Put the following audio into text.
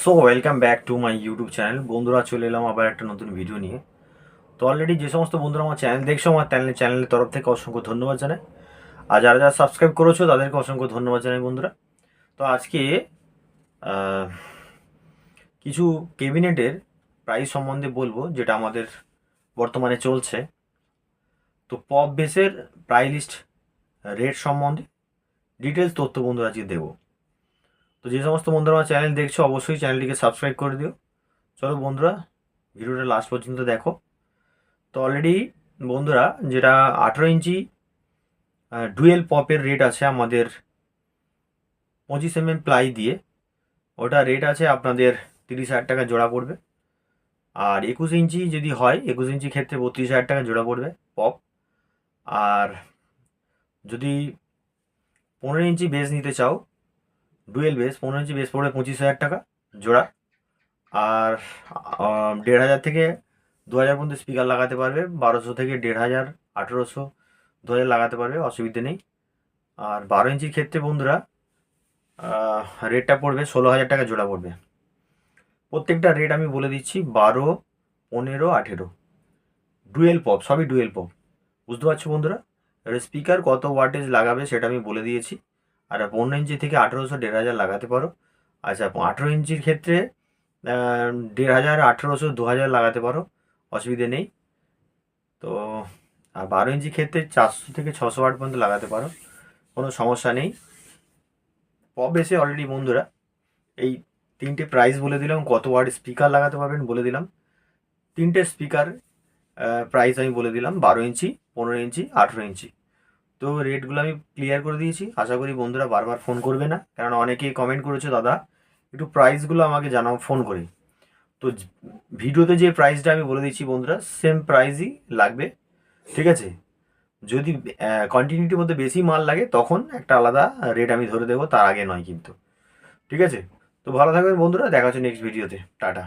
So welcome back to my YouTube channel. বন্ধুরা, চলে এলাম আবার একটা নতুন ভিডিও নিয়ে। তো অলরেডি যে সমস্ত বন্ধুরা আমার চ্যানেল দেখছো, আমার চ্যানেলের তরফ থেকে অসংখ্য ধন্যবাদ জানাই। আর যারা যারা সাবস্ক্রাইব করেছো তাদেরকে অসংখ্য ধন্যবাদ জানাই বন্ধুরা। তো আজকে আহ, কিছু ক্যাবিনেটের প্রাইস সম্বন্ধে বলবো, যেটা আমাদের বর্তমানে চলছে। তো পপ বেসের প্রাইস লিস্ট, রেট সম্বন্ধে ডিটেলস তথ্য বন্ধুরা আজকে দেবো। তো যে সমস্ত বন্ধুরা আমার চ্যানেল দেখছো অবশ্যই চ্যানেলটিকে সাবস্ক্রাইব করে দিও। চলো বন্ধুরা, ভিডিওটা লাস্ট পর্যন্ত দেখো। তো অলরেডি বন্ধুরা, যেটা 18 ইঞ্চি ডুয়েল পপের রেট আছে আমাদের 25 mm প্লাই দিয়ে, ওটা রেট আছে আপনাদের 30,000 টাকা জোড়া পড়বে। আর 21 ইঞ্চি যদি হয়, 21 ইঞ্চি ক্ষেত্রে 32,000 টাকা জোড়া পড়বে পপ। আর যদি 15 ইঞ্চি বেস নিতে চাও, ডুয়েল বেস 15 ইঞ্চি বেস পড়বে 25,000 টাকা জোড়া। আর 1,500 থেকে 2,000 পর্যন্ত স্পিকার লাগাতে পারবে, 1200 থেকে 1,500, 1800, 2,000 লাগাতে পারবে, অসুবিধে নেই। আর 12 ইঞ্চির ক্ষেত্রে বন্ধুরা রেটটা পড়বে 16,000 টাকা জোড়া পড়বে। প্রত্যেকটা রেট আমি বলে দিচ্ছি, 12, 15, 18, ডুয়েল পপ, সবই ডুয়েল পপ। বুঝতে পারছো বন্ধুরা? এবার স্পিকার কত ওয়াটেজ লাগাবে সেটা আমি বলে দিয়েছি। আর 15 ইঞ্চি থেকে 1800, 1,500 লাগাতে পারো। আচ্ছা, 18 ইঞ্চির ক্ষেত্রে 1,500, 1800, 2,000 লাগাতে পারো, অসুবিধে নেই। তো আর 12 ইঞ্চির ক্ষেত্রে 400 থেকে 600 ওয়াট পর্যন্ত লাগাতে পারো, কোনো সমস্যা নেই। পপ বেসে অলরেডি বন্ধুরা এই তিনটে প্রাইস বলে দিলাম, কত ওয়াট স্পিকার লাগাতে পারবেন বলে দিলাম। তিনটে স্পিকার প্রাইস আমি বলে দিলাম, 12 ইঞ্চি, 15 ইঞ্চি, 18 ইঞ্চি। তো রেটগুলো আমি ক্লিয়ার করে দিয়েছি। আশা করি বন্ধুরা বারবার ফোন করবে না, কারণ অনেকেই কমেন্ট করেছো দাদা একটু প্রাইসগুলো আমাকে জানাও ফোন করে। তো ভিডিওতে যে প্রাইসটা আমি বলে দিচ্ছি বন্ধুরা, সেম প্রাইসই লাগবে, ঠিক আছে? যদি কন্টিনিউটির মধ্যে বেশি মাল লাগে তখন একটা আলাদা রেট আমি ধরে দেবো, তার আগে নয় কিন্তু। ঠিক আছে? তো ভালো থাকবেন বন্ধুরা, দেখা হচ্ছে নেক্সট ভিডিওতে। টাটা।